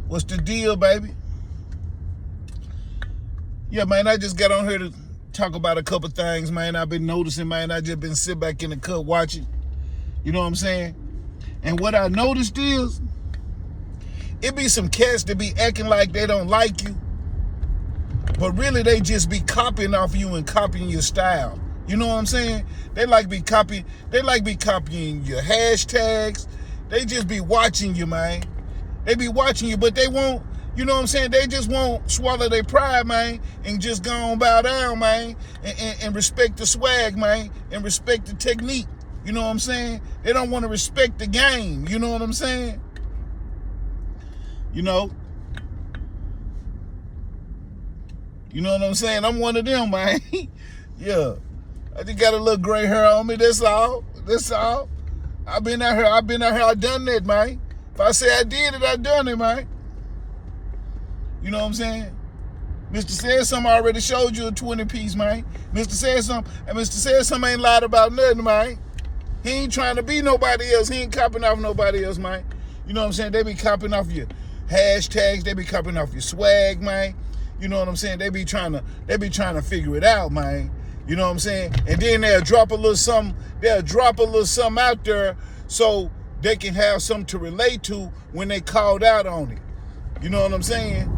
What's the deal, baby? Yeah, man, I just got on here to talk about a couple things, man. I've been noticing, man. I just been sitting back in the cut watching. You know what I'm saying? And what I noticed is, it be some cats that be acting like they don't like you, but really they just be copying off you and copying your style. You know what I'm saying? They like be copying your hashtags. They just be watching you, man. They be watching you, but they won't, you know what I'm saying? They just won't swallow their pride, man, and just go on bow down, man, and respect the swag, man, and respect the technique. You know what I'm saying? They don't want to respect the game. You know what I'm saying? You know what I'm saying? I'm one of them, man. Yeah. I just got a little gray hair on me. That's all. I've been out here. I done that, man. If I say I did it, I done it, man. You know what I'm saying? Mr.Saidsumn already showed you a 20-piece, man. Mr.Saidsumn ain't lied about nothing, man. He ain't trying to be nobody else. He ain't copying off nobody else, man. You know what I'm saying? They be copying off your hashtags. They be copying off your swag, man. You know what I'm saying? They be trying to figure it out, man. You know what I'm saying? And then they'll drop a little something out there so they can have something to relate to when they called out on it. You know what I'm saying?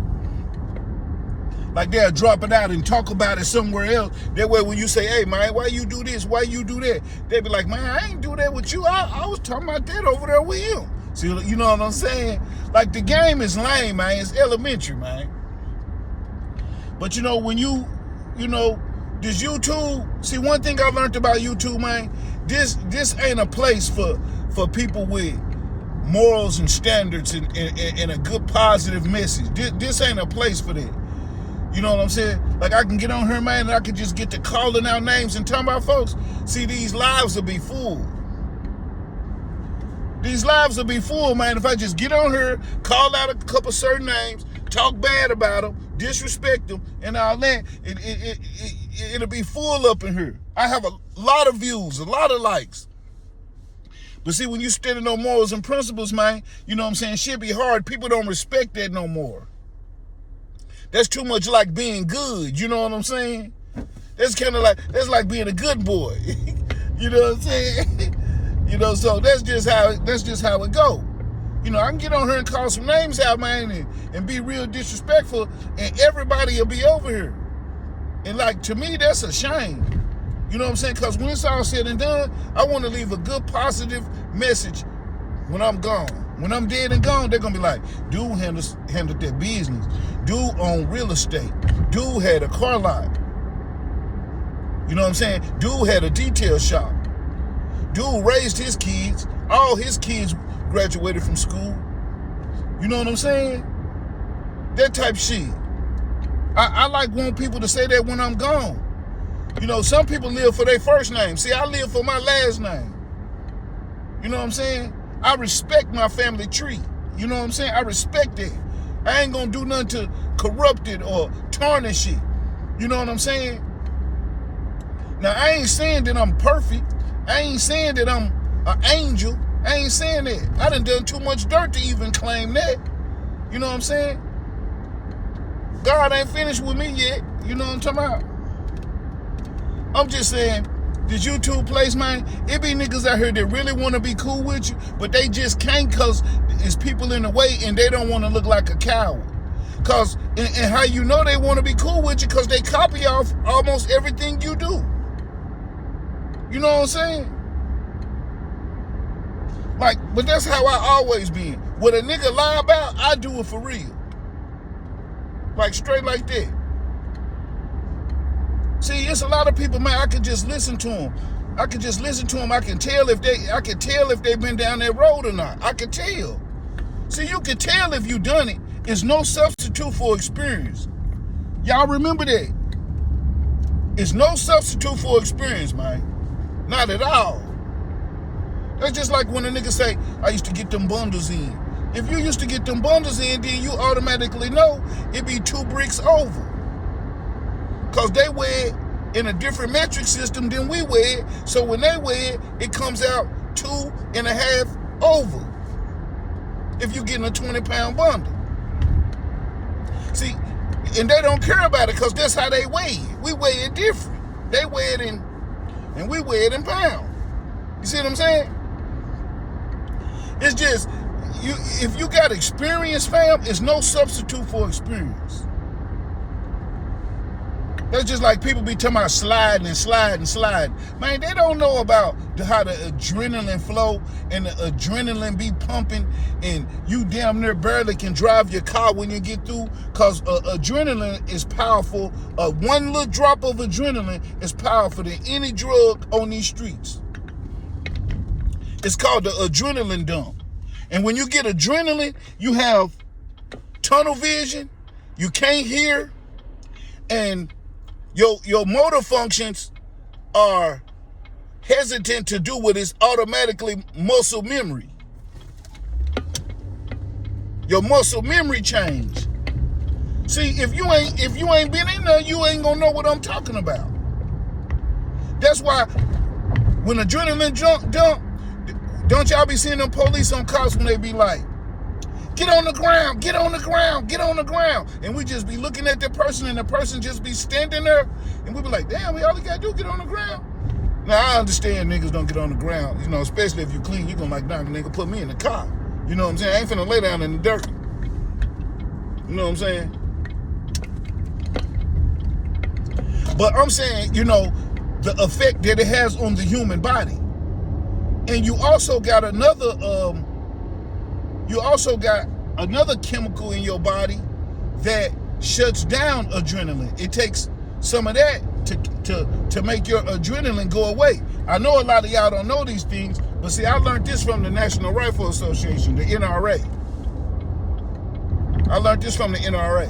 Like they'll drop it out and talk about it somewhere else. That way when you say, hey, man, why you do this? Why you do that? They be like, man, I ain't do that with you. I was talking about that over there with him. See, you know what I'm saying? Like the game is lame, man. It's elementary, man. But you know, when you know, this YouTube, see, one thing I learned about YouTube, man, this ain't a place for people with morals and standards and a good positive message. This ain't a place for that. You know what I'm saying? Like I can get on here, man, and I can just get to calling out names and talking about folks. See, these lives will be full. These lives will be full, man, if I just get on here, call out a couple certain names, talk bad about them, disrespect them, and all that. It'll be full up in here. I have a lot of views, a lot of likes. But see, when you standing on morals and principles, man, you know what I'm saying, shit be hard. People don't respect that no more. That's too much like being good, you know what I'm saying? That's like being a good boy. You know what I'm saying? You know, so that's just how it go. You know, I can get on here and call some names out, man, and be real disrespectful, and everybody will be over here. And like, to me, that's a shame. You know what I'm saying? Because when it's all said and done, I want to leave a good, positive message when I'm gone. When I'm dead and gone, they're going to be like, dude handled their business. Dude owned real estate. Dude had a car lot. You know what I'm saying? Dude had a detail shop. Dude raised his kids. All his kids graduated from school. You know what I'm saying? That type shit. I like want people to say that when I'm gone. You know, some people live for their first name. See, I live for my last name. You know what I'm saying? I respect my family tree. You know what I'm saying? I respect it. I ain't gonna do nothing to corrupt it or tarnish it. You know what I'm saying? Now, I ain't saying that I'm perfect. I ain't saying that I'm an angel. I ain't saying that. I done too much dirt to even claim that. You know what I'm saying? God ain't finished with me yet. You know what I'm talking about? I'm just saying, this YouTube place, man, it be niggas out here that really want to be cool with you, but they just can't because it's people in the way and they don't want to look like a coward. Because, and how you know they want to be cool with you? Because they copy off almost everything you do. You know what I'm saying? Like, but that's how I always been. What a nigga lie about, I do it for real. Like, straight like that. See, it's a lot of people, man, I can just listen to them. I can tell if they've been down that road or not. I can tell. See, you can tell if you done it. It's no substitute for experience. Y'all remember that. It's no substitute for experience, man. Not at all. That's just like when a nigga say, I used to get them bundles in. If you used to get them bundles in, then you automatically know it be 2 bricks over. Because they weigh it in a different metric system than we weigh it. So when they weigh it, it comes out 2.5 over. If you're getting a 20-pound bundle. See, and they don't care about it because that's how they weigh it. We weigh it different. They weigh it in, and we weigh it in pounds. You see what I'm saying? It's just, if you got experience, fam, it's no substitute for experience. That's just like people be talking about sliding and sliding and sliding. Man, they don't know about how the adrenaline flow and the adrenaline be pumping, and you damn near barely can drive your car when you get through, because adrenaline is powerful. One little drop of adrenaline is powerful than any drug on these streets. It's called the adrenaline dump. And when you get adrenaline, you have tunnel vision, you can't hear, and your motor functions are hesitant to do what is automatically muscle memory. Your muscle memory change. See, if you ain't been in there, you ain't gonna know what I'm talking about. That's why when adrenaline dump, don't y'all be seeing them police on cops when they be like, get on the ground, get on the ground, get on the ground. And we just be looking at the person, and the person just be standing there, and we be like, damn, we all you gotta do get on the ground. Now, I understand niggas don't get on the ground, you know, especially if you clean, you gonna like, nah, nigga, put me in the car. You know what I'm saying? I ain't finna lay down in the dirt. You know what I'm saying? But I'm saying, you know, the effect that it has on the human body. And you also got another chemical in your body that shuts down adrenaline. It takes some of that to make your adrenaline go away. I know a lot of y'all don't know these things, but see, I learned this from the National Rifle Association, the NRA. I learned this from the NRA.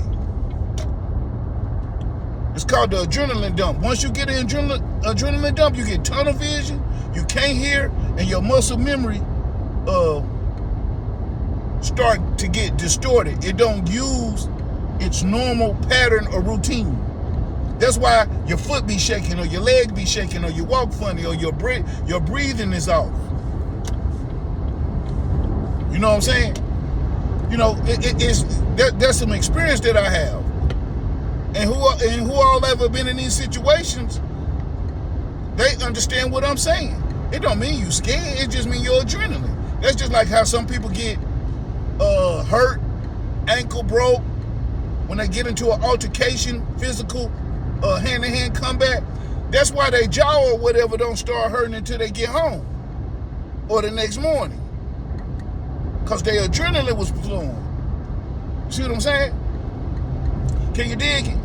It's called the adrenaline dump. Once you get an adrenaline dump, you get tunnel vision, you can't hear, and your muscle memory start to get distorted. It don't use its normal pattern or routine. That's why your foot be shaking, or your leg be shaking, or you walk funny, or your breathing is off. You know what I'm saying? You know, there's some experience that I have. And who all ever been in these situations, they understand what I'm saying. It don't mean you scared, it just mean your adrenaline. That's just like how some people get hurt, ankle broke, when they get into an altercation, physical, hand-to-hand combat. That's why their jaw or whatever don't start hurting until they get home or the next morning, because their adrenaline was flowing. See what I'm saying? Can you dig it?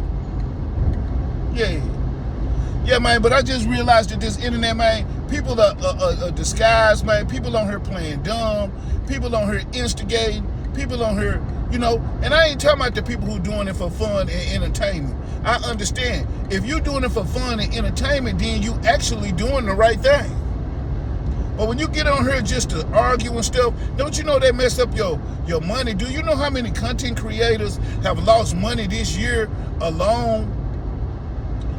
Yeah, man, but I just realized that this internet, man, people are disguised, man. People on here playing dumb. People on here instigating. People on here, you know, and I ain't talking about the people who doing it for fun and entertainment. I understand. If you're doing it for fun and entertainment, then you actually doing the right thing. But when you get on here just to argue and stuff, don't you know they mess up your money? Do you know how many content creators have lost money this year alone?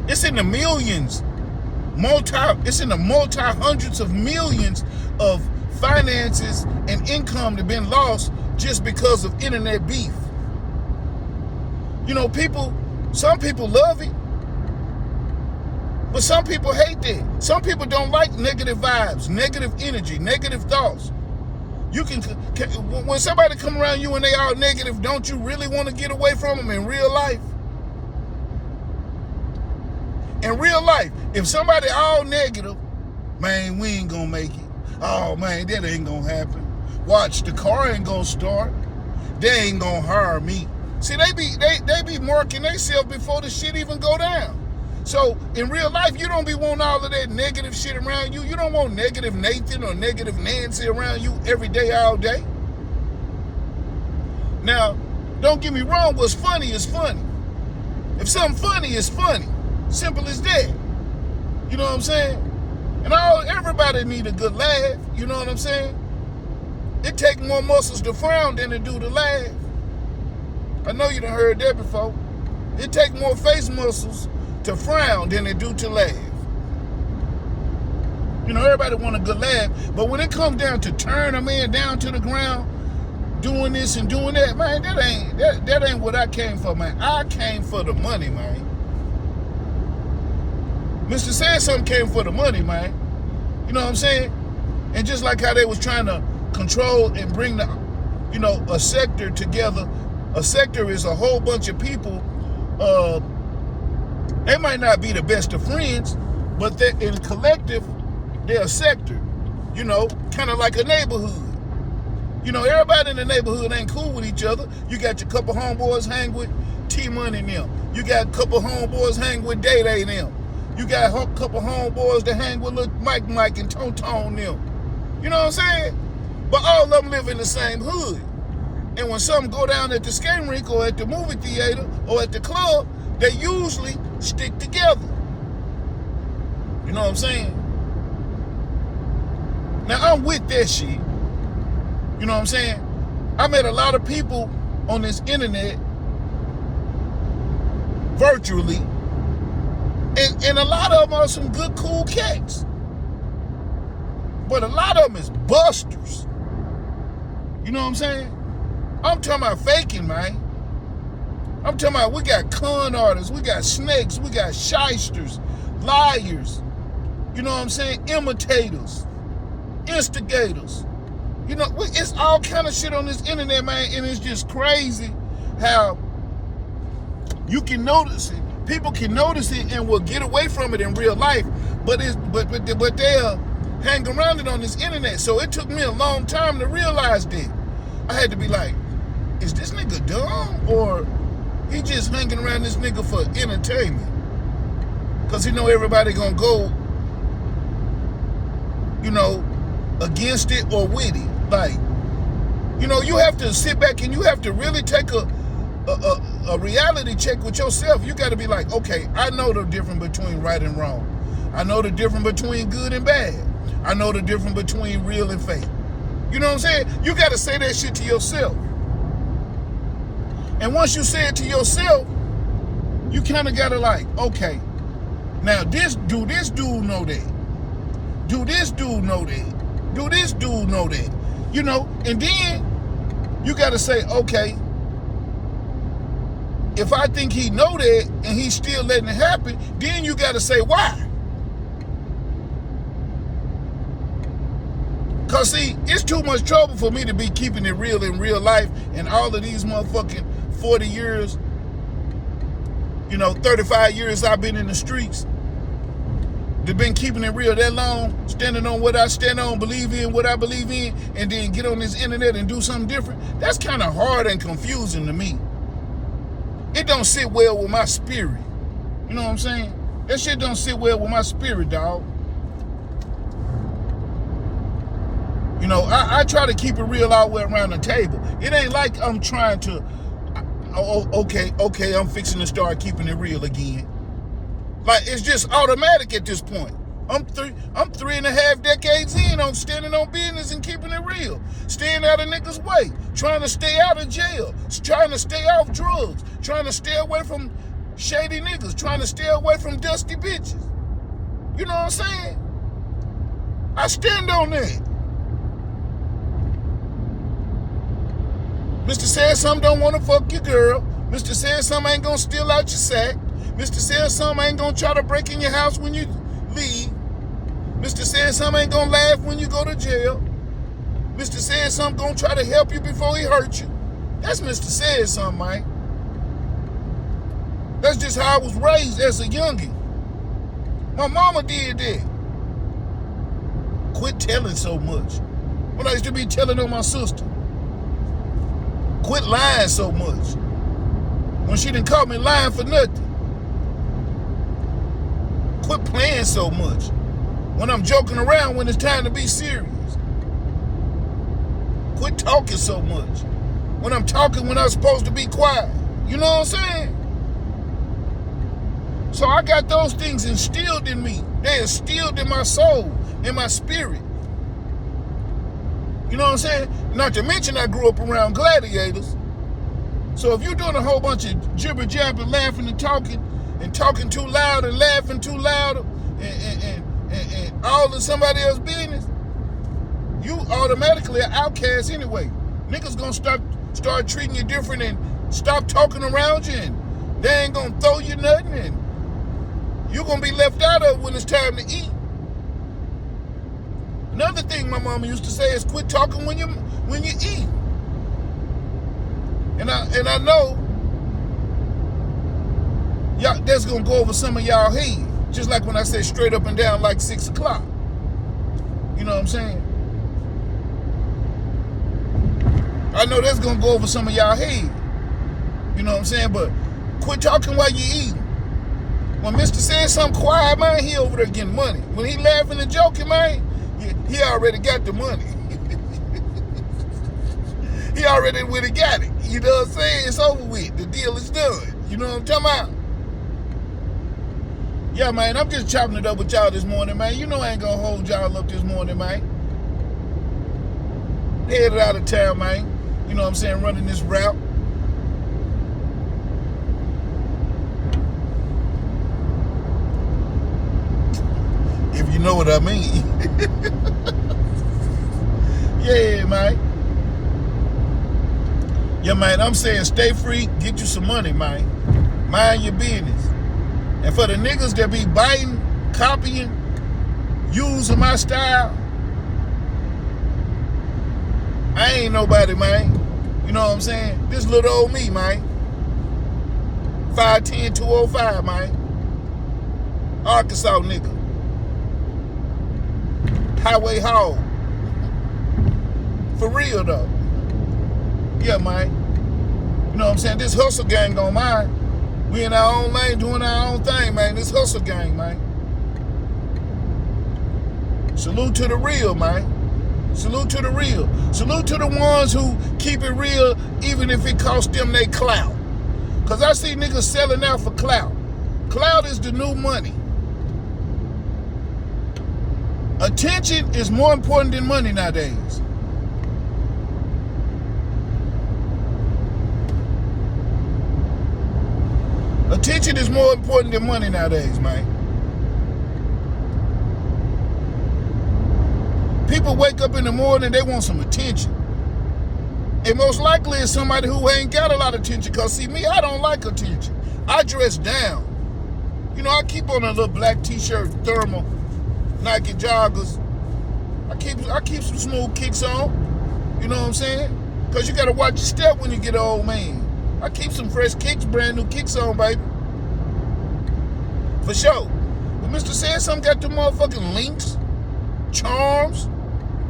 It's in the millions. It's in the multi-hundreds of millions of finances and income that been lost just because of internet beef. You know, some people love it, but some people hate that. Some people don't like negative vibes, negative energy, negative thoughts. You can when somebody come around you and they all negative, don't you really want to get away from them in real life? In real life, if somebody all negative, man, we ain't gonna make it. Oh man, that ain't gonna happen. Watch, the car ain't gonna start. They ain't gonna hire me. See, they be marking themselves before the shit even go down. So in real life, you don't be wanting all of that negative shit around you. You don't want negative Nathan or negative Nancy around you every day, all day. Now, don't get me wrong, what's funny is funny. If something funny is funny. Simple as that. You know what I'm saying? And everybody need a good laugh. You know what I'm saying? It takes more muscles to frown than to do to laugh. I know you done heard that before. It takes more face muscles to frown than it do to laugh. You know, everybody want a good laugh, but when it comes down to turn a man down to the ground, doing this and doing that, man, that ain't what I came for, man. I came for the money, man. Mr.Saidsumn came for the money, man. You know what I'm saying? And just like how they was trying to control and bring the, a sector together. A sector is a whole bunch of people. They might not be the best of friends, but they're in collective, they're a sector. Kind of like a neighborhood. Everybody in the neighborhood ain't cool with each other. You got your couple homeboys hang with T-Money and them. You got a couple homeboys hang with Day-Day and them. You got a couple homeboys that hang with little Mike and Tone and them. You know what I'm saying? But all of them live in the same hood. And when something go down at the skating rink or at the movie theater or at the club, they usually stick together. You know what I'm saying? Now, I'm with that shit. You know what I'm saying? I met a lot of people on this internet virtually, and a lot of them are some good, cool cats. But a lot of them is busters. You know what I'm saying? I'm talking about faking, man. I'm talking about we got con artists, we got snakes, we got shysters, liars. You know what I'm saying? Imitators, instigators. It's all kind of shit on this internet, man, and it's just crazy how you can notice it. People can notice it and will get away from it in real life, but they'll hang around it on this internet. So it took me a long time to realize that. I had to be like, is this nigga dumb or he just hanging around this nigga for entertainment? Because everybody gonna go, against it or with it. Like, you have to sit back and you have to really take a reality check with yourself. You got to be like, okay, I know the difference between right and wrong. I know the difference between good and bad. I know the difference between real and fake. You know what I'm saying? You got to say that shit to yourself. And once you say it to yourself, you kind of got to like, okay, now this dude know that. Do this dude know that? Do this dude know that? And then you got to say, okay, if I think he know that and he's still letting it happen, then you got to say why. Because, see, it's too much trouble for me to be keeping it real in real life and all of these motherfucking 40 years, 35 years I've been in the streets. They've been keeping it real that long, standing on what I stand on, believe in what I believe in, and then get on this internet and do something different. That's kind of hard and confusing to me. It don't sit well with my spirit. You know what I'm saying? That shit don't sit well with my spirit, dog. I try to keep it real all the way around the table. It ain't like I'm trying to, okay, I'm fixing to start keeping it real again. Like, it's just automatic at this point. I'm 3.5 decades in on standing on business and keeping it real. Staying out of niggas' way. Trying to stay out of jail. Trying to stay off drugs. Trying to stay away from shady niggas. Trying to stay away from dusty bitches. You know what I'm saying? I stand on that. Mr.Saidsumn don't want to fuck your girl. Mr.Saidsumn ain't gonna steal out your sack. Mr.Saidsumn ain't gonna try to break in your house when you leave. Mr.Saidsumn ain't gonna laugh when you go to jail. Mr.Saidsumn gonna try to help you before he hurt you. That's Mr.Saidsumn, man. That's just how I was raised as a youngin'. My mama did that. Quit telling so much. When I used to be telling on my sister. Quit lying so much. When she done caught me lying for nothing. Quit playing so much. When I'm joking around when it's time to be serious. Quit talking so much. When I'm talking when I'm supposed to be quiet. You know what I'm saying? So I got those things instilled in me. They instilled in my soul, in my spirit. You know what I'm saying? Not to mention I grew up around gladiators. So if you're doing a whole bunch of jibber jabber, laughing and talking too loud and laughing too loud and all in somebody else's business, you automatically are outcast anyway. Niggas gonna start treating you different and stop talking around you, and they ain't gonna throw you nothing, and you're gonna be left out of when it's time to eat. Another thing my mama used to say is quit talking when you eat. And I know y'all, that's gonna go over some of y'all head. Just like when I say straight up and down like 6 o'clock. You know what I'm saying? I know that's gonna go over some of y'all head. You know what I'm saying? But quit talking while you eating. When Mr. Saidsumn quiet, man, he over there getting money. When he laughing and joking, man, he already got the money. He already would have got it. You know what I'm saying? It's over with. The deal is done. You know what I'm talking about? Yeah, man, I'm just chopping it up with y'all this morning, man. You know I ain't gonna hold y'all up this morning, man. Headed out of town, man. You know what I'm saying? Running this route. If you know what I mean. Yeah, man. Yeah, man, I'm saying stay free, get you some money, man. Mind your business. And for the niggas that be biting, copying, using my style, I ain't nobody, man. You know what I'm saying? This little old me, man. 5'10", 205, man. Arkansas nigga. Highway hog. For real, though. Yeah, man. You know what I'm saying? This hustle gang on mine. We in our own lane doing our own thing, man. This hustle gang, man. Salute to the real, man. Salute to the real. Salute to the ones who keep it real even if it costs them their clout. Because I see niggas selling out for clout. Clout is the new money. Attention is more important than money nowadays. Attention is more important than money nowadays, man. People wake up in the morning, they want some attention. And most likely it's somebody who ain't got a lot of attention. Because see me, I don't like attention. I dress down. You know, I keep on a little black t-shirt, thermal, Nike joggers. I keep some smooth kicks on. You know what I'm saying? Because you got to watch your step when you get an old man. I keep some fresh kicks, brand new kicks on, baby. For sure. But Mr. Saidsumn got the motherfucking links, charms,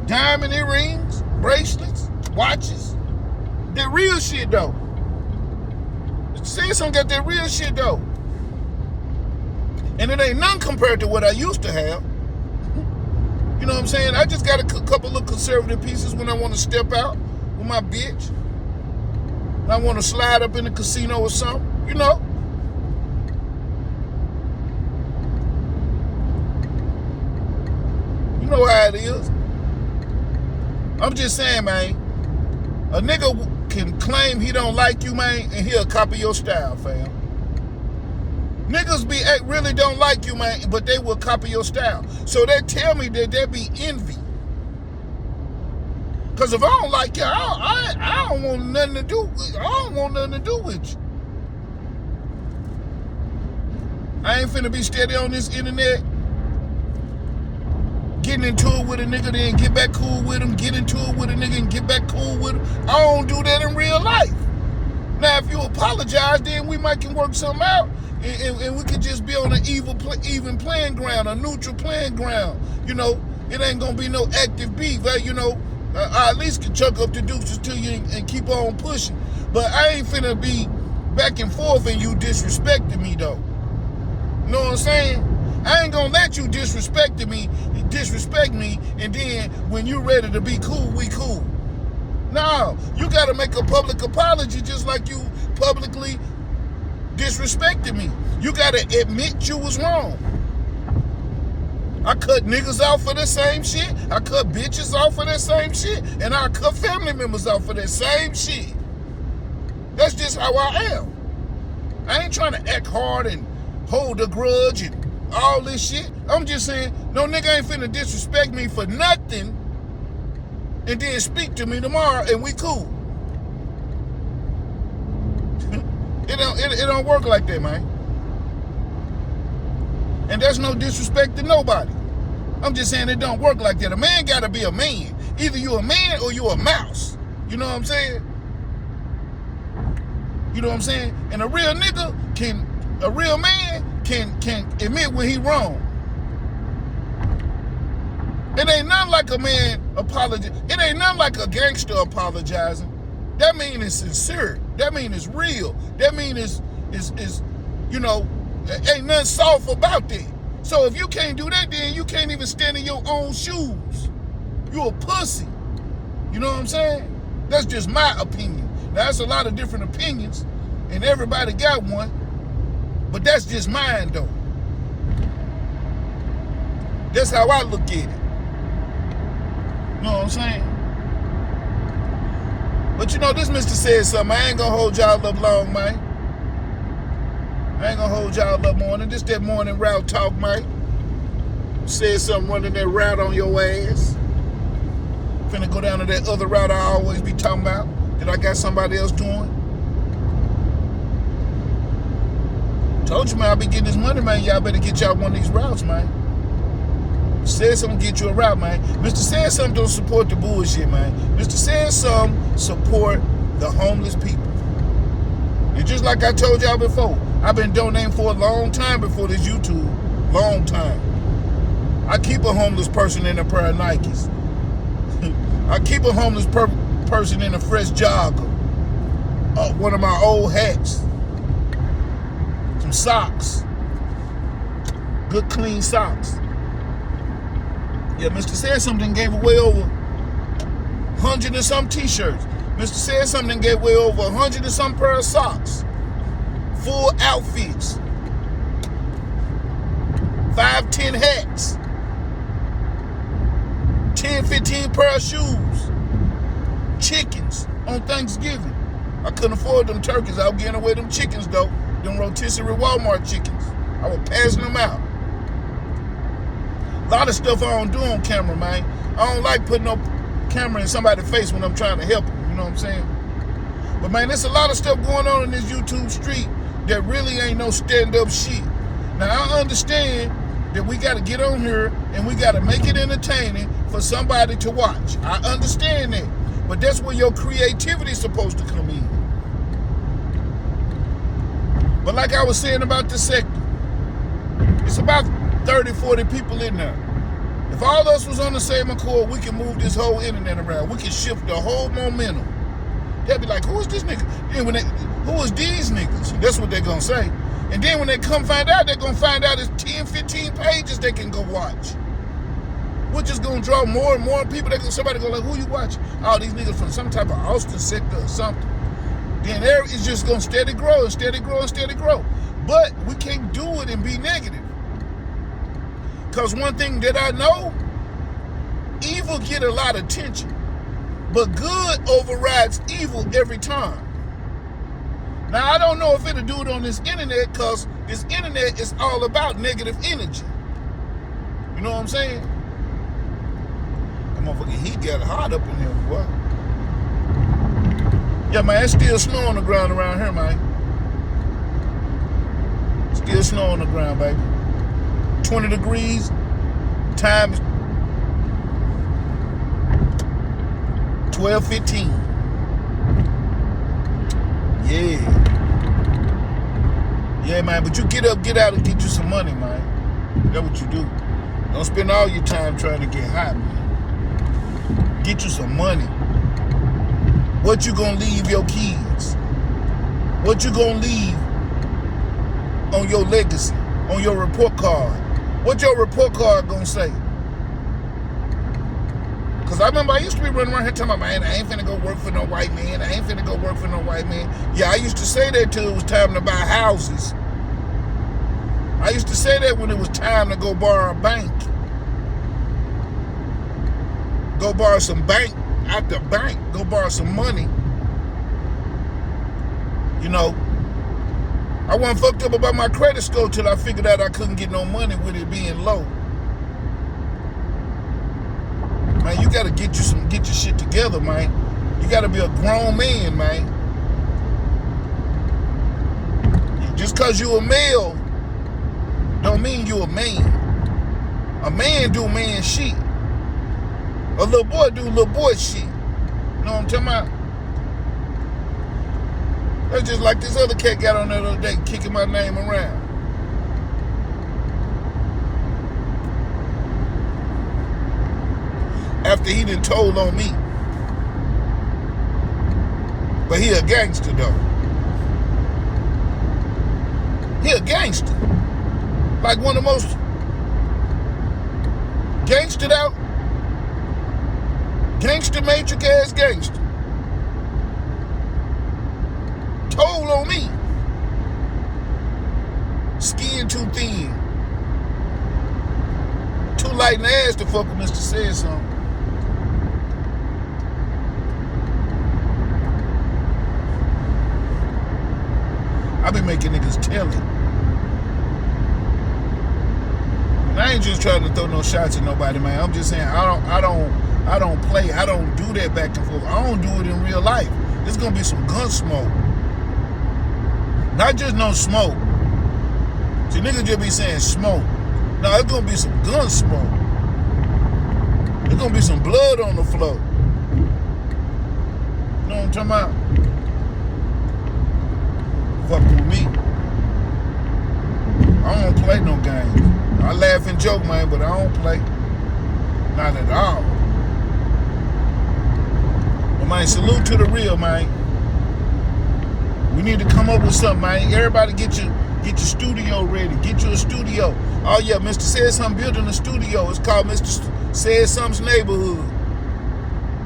diamond earrings, bracelets, watches. That real shit, though. Mr. Saidsumm got that real shit, though. And it ain't none compared to what I used to have. You know what I'm saying? I just got a couple of conservative pieces when I want to step out with my bitch. I want to slide up in the casino or something, you know. You know how it is. I'm just saying, man, a nigga can claim he don't like you, man, and he'll copy your style, fam. Niggas really don't like you, man, but they will copy your style. So they tell me that there be envy. Because if I don't like you, I don't want nothing to do. I don't want nothing to do with you. I ain't finna be steady on this internet, getting into it with a nigga, then get back cool with him, get into it with a nigga and get back cool with him. I don't do that in real life. Now, if you apologize, then we might can work something out, and we could just be on an even playing ground, a neutral playing ground. You know, it ain't gonna be no active beef. You know, I at least can chuck up the deuces to you and keep on pushing. But I ain't finna be back and forth and you disrespecting me, though. You know what I'm saying? I ain't gonna let you disrespect me, and then when you ready to be cool, we cool. No, you gotta make a public apology just like you publicly disrespected me. You gotta admit you was wrong. I cut niggas off for that same shit. I cut bitches off for that same shit. And I cut family members off for that same shit. That's just how I am. I ain't trying to act hard and hold a grudge and all this shit. I'm just saying, no nigga ain't finna disrespect me for nothing and then speak to me tomorrow and we cool. It don't work like that, man. And there's no disrespect to nobody. I'm just saying it don't work like that. A man gotta be a man. Either you a man or you a mouse. You know what I'm saying? You know what I'm saying? And a real man can admit when he wrong. It ain't nothing like a man apologizing. It ain't nothing like a gangster apologizing. That mean it's sincere. That mean it's real. That mean it's you know, ain't nothing soft about that. So if you can't do that, then you can't even stand in your own shoes. You a pussy. You know what I'm saying? That's just my opinion. Now, that's a lot of different opinions, and everybody got one, but that's just mine, though. That's how I look at it. You know what I'm saying? But you know, this Mr.Saidsumn, I ain't gonna hold y'all up long, man. I ain't gonna hold y'all up morning. This that morning route talk, man. Said something running that route on your ass. Finna go down to that other route I always be talking about that I got somebody else doing. Told you, man, I be getting this money, man. Y'all better get y'all one of these routes, man. Saidsumn get you a route, man. Mr.Saidsumn don't support the bullshit, man. Mr.Saidsumn support the homeless people. And just like I told y'all before, I've been donating for a long time before this YouTube. Long time. I keep a homeless person in a pair of Nikes. I keep a homeless person in a fresh jogger. One of my old hats. Some socks. Good clean socks. Yeah, Mr.Saidsumn done gave away over 100 and some t-shirts. Mr.Saidsumn done gave away over 100 and some pair of socks. Full outfits. 5-10 hats. 10-15 pair of shoes. Chickens on Thanksgiving. I couldn't afford them turkeys. I was giving away them chickens, though. Them rotisserie Walmart chickens. I was passing them out. A lot of stuff I don't do on camera, man. I don't like putting no camera in somebody's face when I'm trying to help them. You know what I'm saying? But, man, there's a lot of stuff going on in this YouTube street that really ain't no stand-up shit. Now, I understand that we got to get on here and we got to make it entertaining for somebody to watch. I understand that. But that's where your creativity is supposed to come in. But like I was saying about the sector, it's about 30, 40 people in there. If all of us was on the same accord, we can move this whole internet around. We can shift the whole momentum. They'll be like, who is this nigga? Then who is these niggas? That's what they're going to say. And then when they come find out, they're going to find out it's 10, 15 pages they can go watch. We're just going to draw more and more people. Somebody go like, who you watch? Oh, these niggas from some type of Austin sector or something. Then it's just going to steady grow and steady grow and steady grow. But we can't do it and be negative. Because one thing that I know, evil get a lot of attention. But good overrides evil every time. Now, I don't know if it'll do it on this internet because this internet is all about negative energy. You know what I'm saying? That motherfucking heat got hot up in here, boy. Yeah, man, it's still snow on the ground around here, man. Still snow on the ground, baby. 20 degrees. Time is 12:15. Yeah. Yeah, man, but you get up, get out, and get you some money, man. That's what you do. Don't spend all your time trying to get hot, man. Get you some money. What you gonna leave your kids? What you gonna leave on your legacy, on your report card? What your report card gonna say? Because I remember I used to be running around here talking about, man, I ain't finna go work for no white man. I ain't finna go work for no white man. Yeah, I used to say that till it was time to buy houses. I used to say that when it was time to go borrow a bank. Go borrow some bank out the bank. Go borrow some money. You know, I wasn't fucked up about my credit score till I figured out I couldn't get no money with it being low. Man, you gotta get your shit together, man. You gotta be a grown man, man. Just cause you a male don't mean you a man. A man do man shit. A little boy do little boy shit. You know what I'm talking about? That's just like this other cat got on the other day kicking my name around. After he done told on me. But he a gangster though. He a gangster. Like one of the most gangstered out, gangster matrix ass gangster. Told on me. Skin too thin. Too light in the ass to fuck with Mr.Saidsumn. I be making niggas tell it. And I ain't just trying to throw no shots at nobody, man. I'm just saying I don't play. I don't do that back and forth. I don't do it in real life. There's gonna be some gun smoke. Not just no smoke. See, niggas just be saying smoke. No, it's gonna be some gun smoke. There's gonna be some blood on the floor. You know what I'm talking about? Fucking with me. I don't play no games. I laugh and joke, man, but I don't play. Not at all. But man, salute to the real, man. We need to come up with something, man. Everybody get your studio ready. Get you a studio. Oh yeah, Mr.Saidsumn building a studio. It's called Mr.Saidsumn's Neighborhood.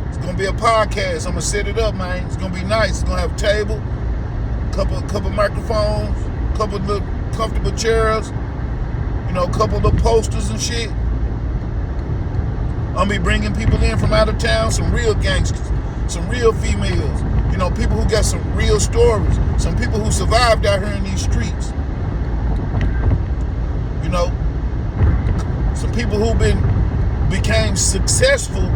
It's gonna be a podcast. I'm gonna set it up, man. It's gonna be nice. It's gonna have a table, couple microphones, couple little comfortable chairs, you know, a couple of posters and shit. I'm gonna be bringing people in from out of town, some real gangsters, some real females, you know, people who got some real stories, some people who survived out here in these streets. You know, some people who became successful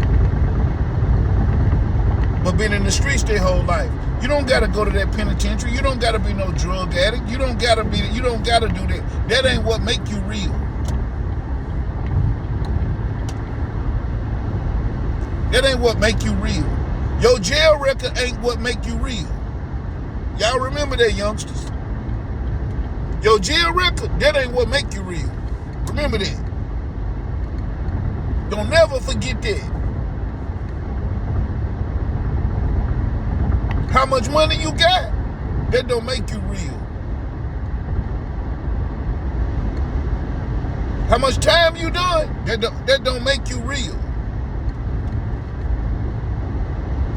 but been in the streets their whole life. You don't gotta go to that penitentiary. You don't gotta be no drug addict. You don't gotta do that. That ain't what make you real. That ain't what make you real. Your jail record ain't what make you real. Y'all remember that, youngsters. Your jail record, that ain't what make you real. Remember that. Don't never forget that. How much money you got, that don't make you real. How much time you done, that don't make you real.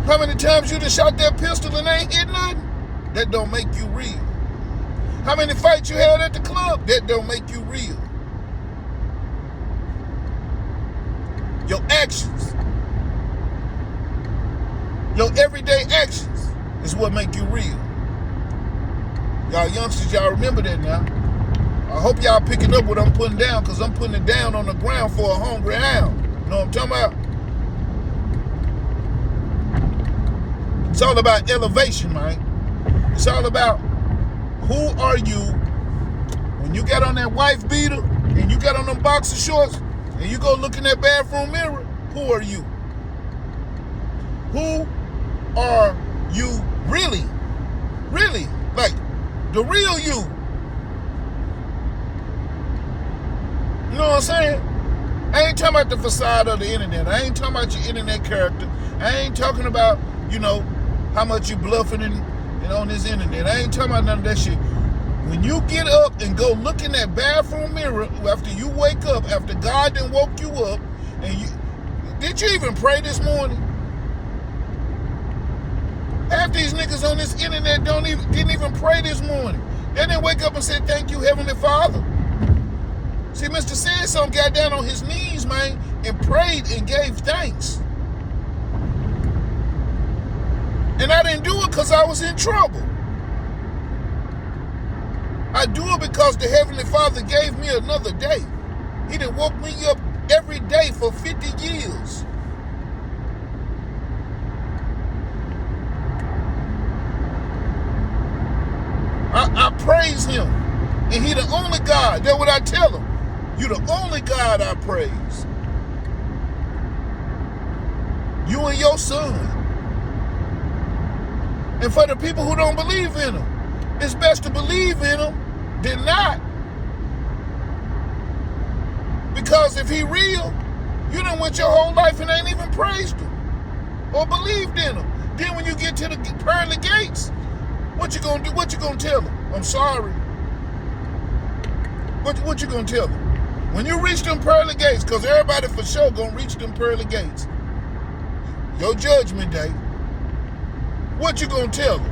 How many times you done shot that pistol and ain't hit nothing, that don't make you real. How many fights you had at the club, that don't make you real. Your actions, your everyday actions is what make you real. Y'all youngsters, y'all remember that now. I hope y'all picking up what I'm putting down, because I'm putting it down on the ground for a hungry hound. You know what I'm talking about? It's all about elevation, man. It's all about who are you when you got on that wife beater and you got on them boxer shorts and you go look in that bathroom mirror. Who are you? Who are you really? Really? Like, the real you. You know what I'm saying? I ain't talking about the facade of the internet. I ain't talking about your internet character. I ain't talking about, you know, how much you bluffing and on this internet. I ain't talking about none of that shit. When you get up and go look in that bathroom mirror after you wake up, after God done woke you up, and did you even pray this morning? Half these niggas on this internet didn't even pray this morning. They didn't wake up and say, thank you, Heavenly Father. See, Mr.Saidsumn got down on his knees, man, and prayed and gave thanks. And I didn't do it because I was in trouble. I do it because the Heavenly Father gave me another day. He done woke me up every day for 50 years. praise him. And he the only God. That's what I tell him. You the only God I praise. You and your son. And for the people who don't believe in him, it's best to believe in him than not. Because if he real, you done went your whole life and ain't even praised him or believed in him. Then when you get to the pearly gates, what you gonna do? What you gonna tell him? I'm sorry. What you gonna tell him? When you reach them pearly gates, because everybody for sure gonna reach them pearly gates, your judgment day, what you gonna tell them?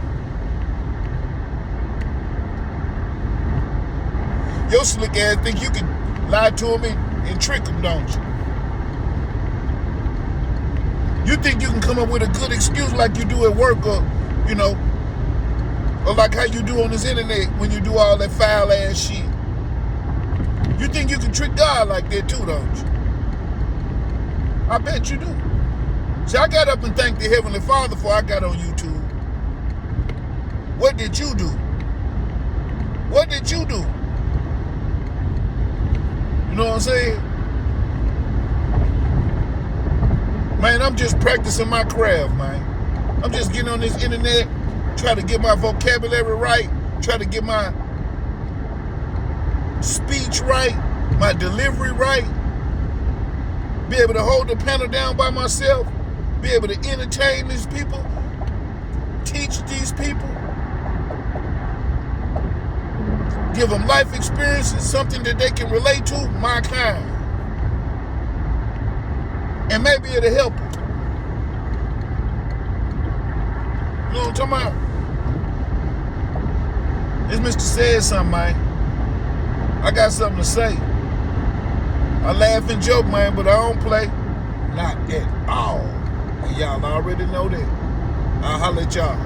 Your slick ass think you can lie to them and trick them, don't you? You think you can come up with a good excuse like you do at work, or, you know, or like how you do on this internet when you do all that foul ass shit. You think you can trick God like that too, don't you? I bet you do. See, I got up and thanked the Heavenly Father before I got on YouTube. What did you do? What did you do? You know what I'm saying? Man, I'm just practicing my craft, man. I'm just getting on this internet, try to get my vocabulary right, try to get my speech right, my delivery right, be able to hold the panel down by myself, be able to entertain these people, teach these people, give them life experiences, something that they can relate to, my kind. And maybe it'll help them. You know what I'm talking about? It's Mr.Saidsumn, man. I got something to say. I laugh and joke, man, but I don't play. Not at all. And y'all already know that. I'll holler at y'all.